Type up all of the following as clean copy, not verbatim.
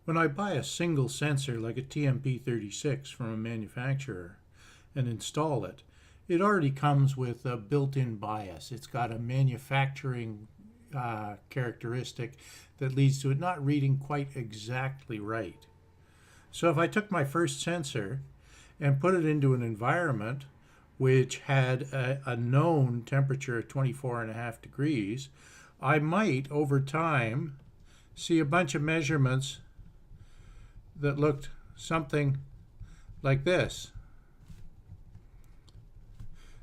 When I buy a single sensor like a TMP36 from a manufacturer and install it, it already comes with a built-in bias. It's got a manufacturing characteristic that leads to it not reading quite exactly right. So if I took my first sensor and put it into an environment which had a known temperature of 24.5 degrees, I might, over time, see a bunch of measurements that looked something like this.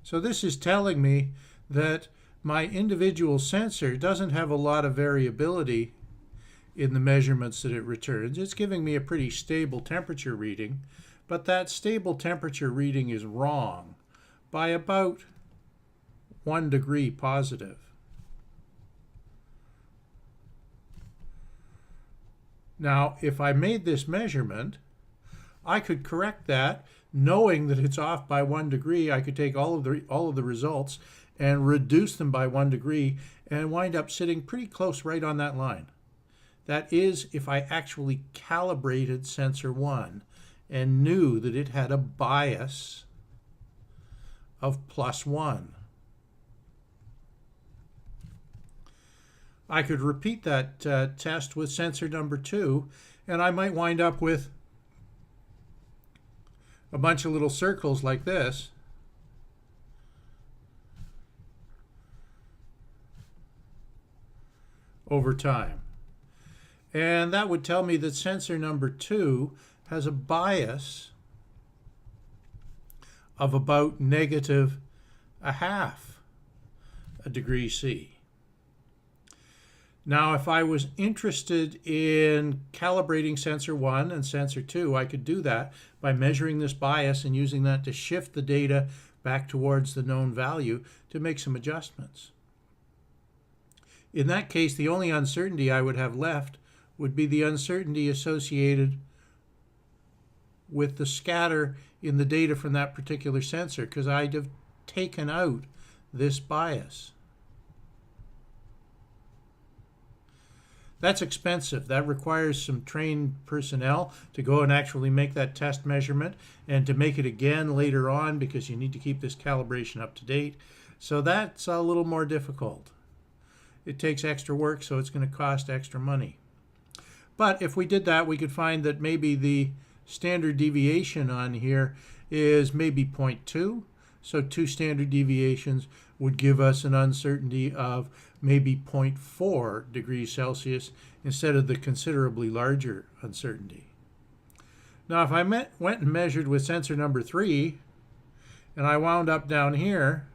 So this is telling me that my individual sensor doesn't have a lot of variability in the measurements that it returns. It's giving me a pretty stable temperature reading, but that stable temperature reading is wrong by about 1 degree positive. Now, if I made this measurement, I could correct that, knowing that it's off by 1 degree. I could take all of the results and reduce them by 1 degree and wind up sitting pretty close right on that line. That is, if I actually calibrated sensor 1 and knew that it had a bias of +1. I could repeat that test with sensor number 2, and I might wind up with a bunch of little circles like this. Over time. And that would tell me that sensor number 2 has a bias of about -0.5 degrees C. Now, if I was interested in calibrating sensor 1 and sensor 2, I could do that by measuring this bias and using that to shift the data back towards the known value to make some adjustments. In that case, the only uncertainty I would have left would be the uncertainty associated with the scatter in the data from that particular sensor, because I'd have taken out this bias. That's expensive. That requires some trained personnel to go and actually make that test measurement and to make it again later on, because you need to keep this calibration up to date. So that's a little more difficult. It takes extra work, so it's going to cost extra money. But if we did that, we could find that maybe the standard deviation on here is maybe 0.2. So 2 standard deviations would give us an uncertainty of maybe 0.4 degrees Celsius instead of the considerably larger uncertainty. Now, if I went and measured with sensor number 3, and I wound up down here,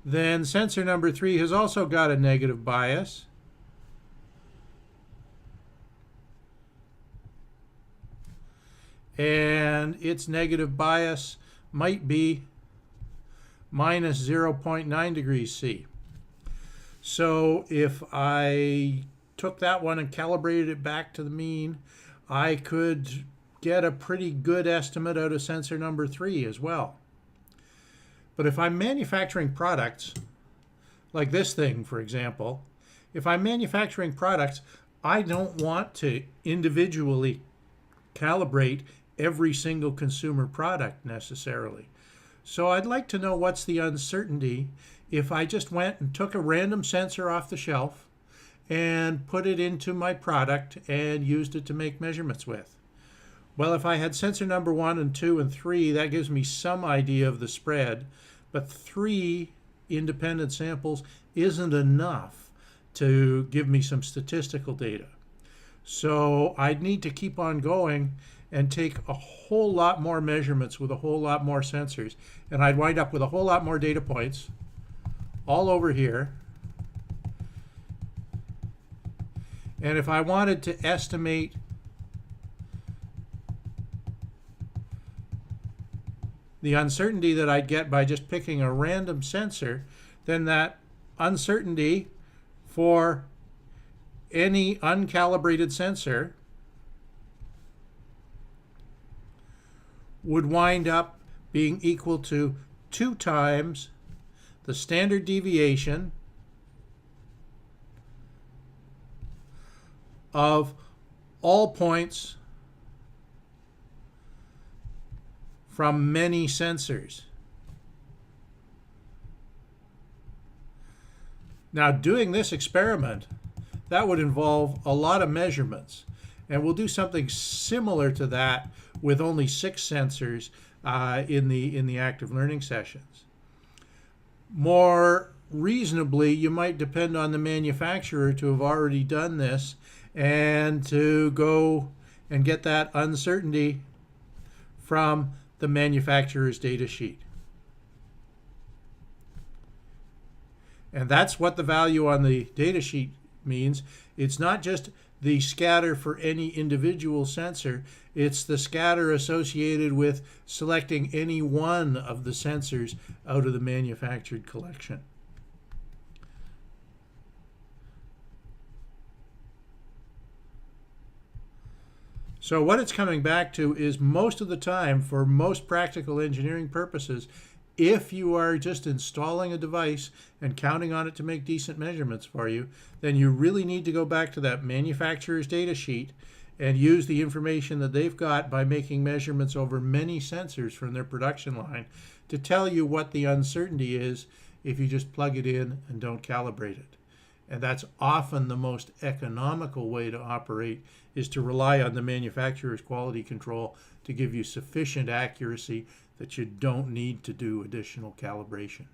then sensor number 3 has also got a negative bias. And its negative bias might be -0.9 degrees C. So if I took that one and calibrated it back to the mean, I could get a pretty good estimate out of sensor number 3 as well. But if I'm manufacturing products, like this thing, for example, if I'm manufacturing products, I don't want to individually calibrate every single consumer product necessarily. So I'd like to know what's the uncertainty if I just went and took a random sensor off the shelf and put it into my product and used it to make measurements with. Well, if I had sensor number 1 and 2 and 3, that gives me some idea of the spread, but 3 independent samples isn't enough to give me some statistical data. So I'd need to keep on going and take a whole lot more measurements with a whole lot more sensors, and I'd wind up with a whole lot more data points all over here. And if I wanted to estimate the uncertainty that I'd get by just picking a random sensor, then that uncertainty for any uncalibrated sensor would wind up being equal to 2 times the standard deviation of all points from many sensors. Now, doing this experiment, that would involve a lot of measurements. And we'll do something similar to that with only 6 sensors in the active learning sessions. More reasonably, you might depend on the manufacturer to have already done this and to go and get that uncertainty from the manufacturer's data sheet. And that's what the value on the data sheet means. It's not just the scatter for any individual sensor, it's the scatter associated with selecting any one of the sensors out of the manufactured collection. So what it's coming back to is, most of the time, for most practical engineering purposes, if you are just installing a device and counting on it to make decent measurements for you, then you really need to go back to that manufacturer's data sheet and use the information that they've got by making measurements over many sensors from their production line to tell you what the uncertainty is if you just plug it in and don't calibrate it. And that's often the most economical way to operate, is to rely on the manufacturer's quality control to give you sufficient accuracy that you don't need to do additional calibration.